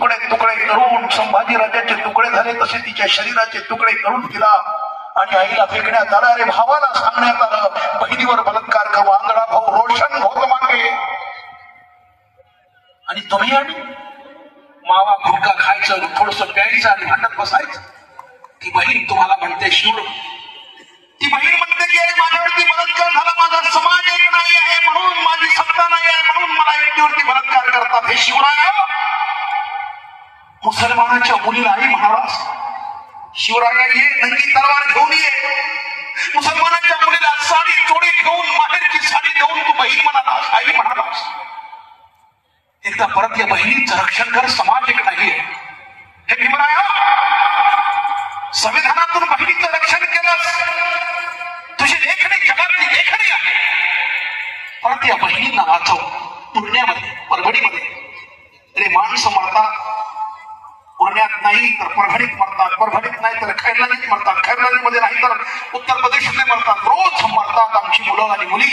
तुकडे तुकडे करून संभाजी राजाचे तुकडे झाले तसे तिच्या शरीराचे तुकडे करून तिला आणि आईला फेकण्यात आला. अरे भावाला सांगण्यात आलं बहिणीवर बलात्कार कर, वांगडा भाऊ रोशन होत मागे. आणि तुम्ही आणि मावा गुटखा खायचं, थोडस प्यायचं आणि भांडत बसायचं. ती बहीण तुम्हाला म्हणते शिव, ती बहीण म्हणते की अरे माझ्यावरती बलात्कार झाला, माझा समाज एक नाही आहे म्हणून, माझी सत्ता नाही आहे म्हणून मला एकटीवरती बलात्कार करतात. हे शिवराय, मुसलमानाच्या मुलीला आई म्हणालास, शिवराया ये नंगी तलवार घेऊन ये. मुसलमानाच्या मुलीला साडी चोडी घेऊन, माहेरची साडी देऊन तू बहीण म्हणालास, आई म्हणालास. एकदा परत या बहिणीचं रक्षण कर, समाज एक नाहीये. हे भीमराया, संविधानातून बहिणीचं रक्षण केलंस, तुझी लेखणी जगातली लेखणी आहे. परत या बहिणींना वाचव. पुण्यामध्ये, परभणीमध्ये रे माणसं मरतात, पुण्यात नाही तर परभणीत मरतात, परभणीत नाही तर खैरलानीत मरतात, खैरलानीमध्ये नाही तर उत्तर प्रदेशमध्ये मरतात. रोज मरतात आमची मुलं आणि मुली.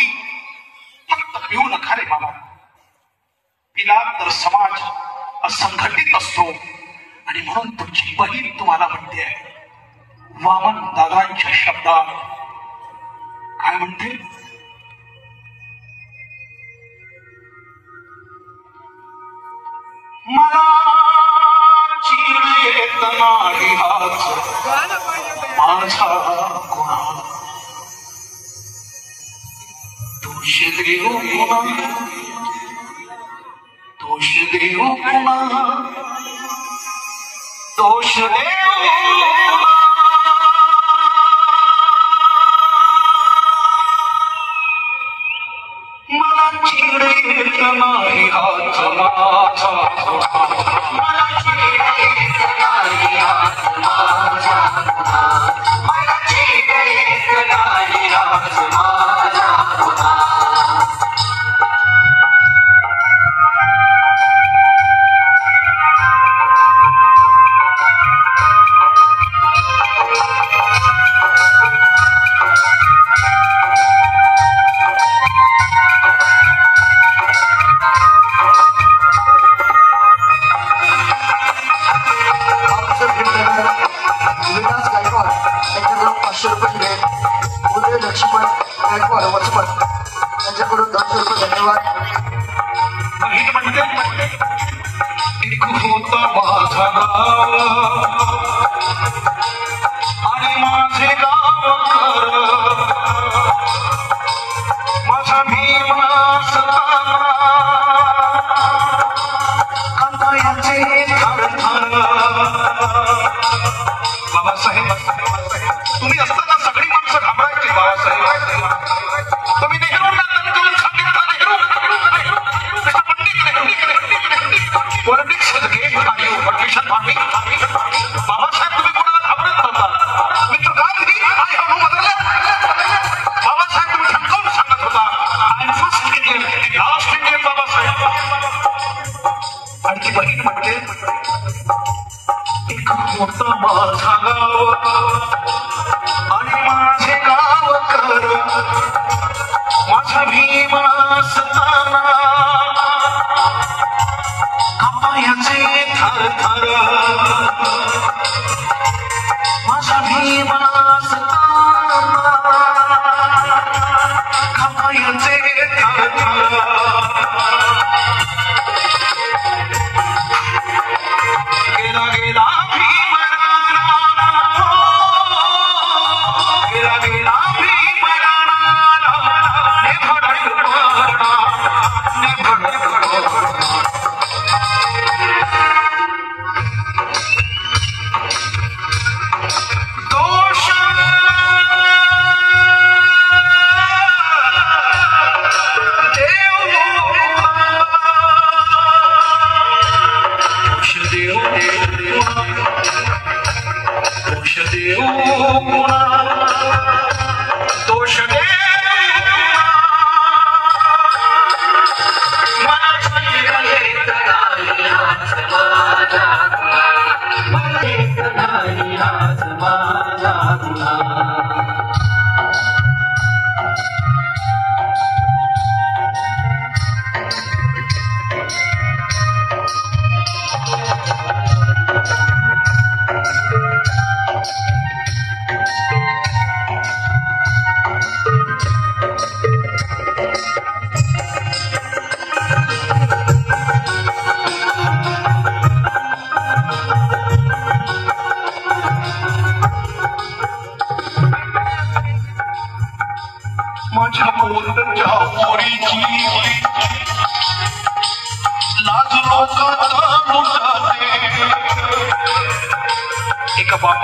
फक्त पिऊ नका रे बाबा, पिला तर समाज असंघटित असतो. आणि म्हणून तुमची बहीण तुम्हाला म्हणते आहे वामन दादांच्या शब्दात, काय म्हणते? मला चीड येत नाही हाच माझा गुन्हा, दोष देऊ पुन्हा, दोष देऊ पुन्हा, दोष देऊ. मला चीड येत नाही हाच माझा, मला चीड येत नाही हाच माझा, मला चीड येत नाही हाच माझा. त्यांच्याकडून 200 रुपये धन्यवाद. बहीण म्हणते एक होता माझा गाव आणि माझे गाव माझा भीम असताना कांदायाचे थर थर. बाबासाहेब, तुम्ही असताना सगळी माणसं घाबरायची. बाबासाहेब, तुम्ही नेहरूंना समजून सांगितलं, पॉलिटिक्स परमिशन मागणी. बाबासाहेब, तुम्ही कोणाला घाबरत नव्हता. मित्र गांधी बाबासाहेब तुम्ही धमकावून सांगत होता I am first Indian, last Indian Babasaheb. आणि ती बहीण म्हणते एक मोठा माझा गाव आणि माझे गाव कर, माझा भीम असताना कापायाचे थर थर. माझा भीम असताना कापायाचे थर थर. गेला गेला भीमराणा, गेला गेला भीमराणा, निभडल मरणा, निभडल मरणा. दोष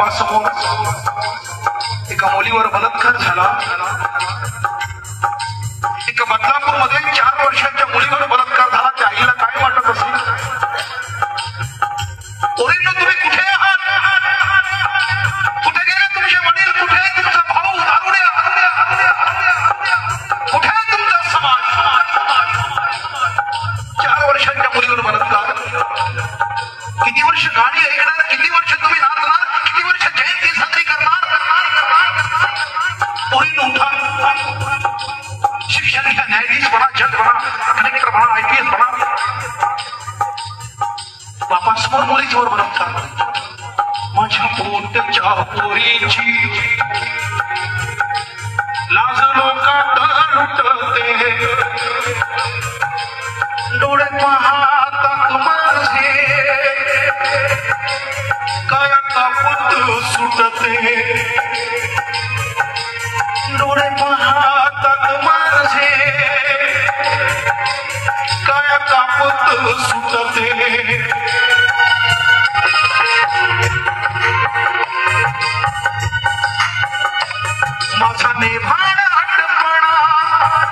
बापासमोर एका मुलीवर बलात्कार झाला. एका बदलापूरमध्ये 4 वर्षाच्या मुलीवर बलात्कार झाला. त्या आईला काय वाटत असेल? पोरींनो, तुम्ही कुठे आहात? कुठे गेले तुमचे वडील? कुठे तुमचा भाऊ? दारुड्या कुठे तुमचा समाज? 4 वर्षाच्या मुलीवर बलात्कार. किती वर्ष गाणी ऐकणार? किती वर्ष तुम्ही नाचणार? किती वर्ष जयंती साजरी करणार? पोरींनो, उठा. शिक्षण घ्या, न्यायाधीश बना, जज बना, कलेक्टर बना, IPS बना. बापासमोर मुलीवर बलात्कार. माझ्या पोटच्या पोरीची लाज लोकात लुटते. डोळे पाहतात माझे काय कापत सुटते. डोळे पाहतात माझे काय कापत सुटते. माझा नेभाड हटपणा,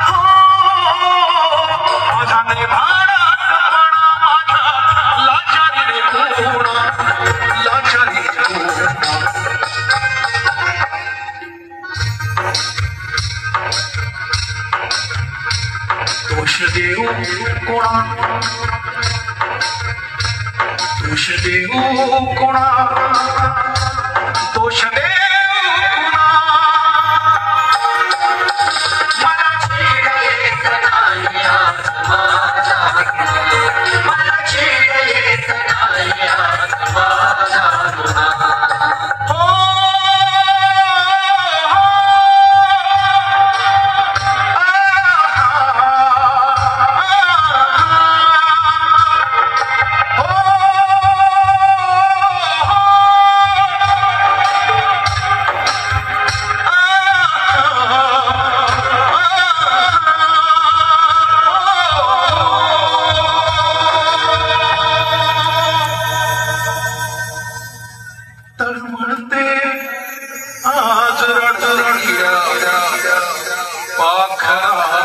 हो माझा नेभाड हटपणा, माझा लाचारी रे कोणा, लाचारी रे कोणा. दोष देऊ कोणा, दोष देऊ कोणा, दोष देऊ कोणा. मला छेड येत नाही आज माझा, मला छेड येत नाही आज माझा गुन्हा. हो आज रडरडिया पाखरा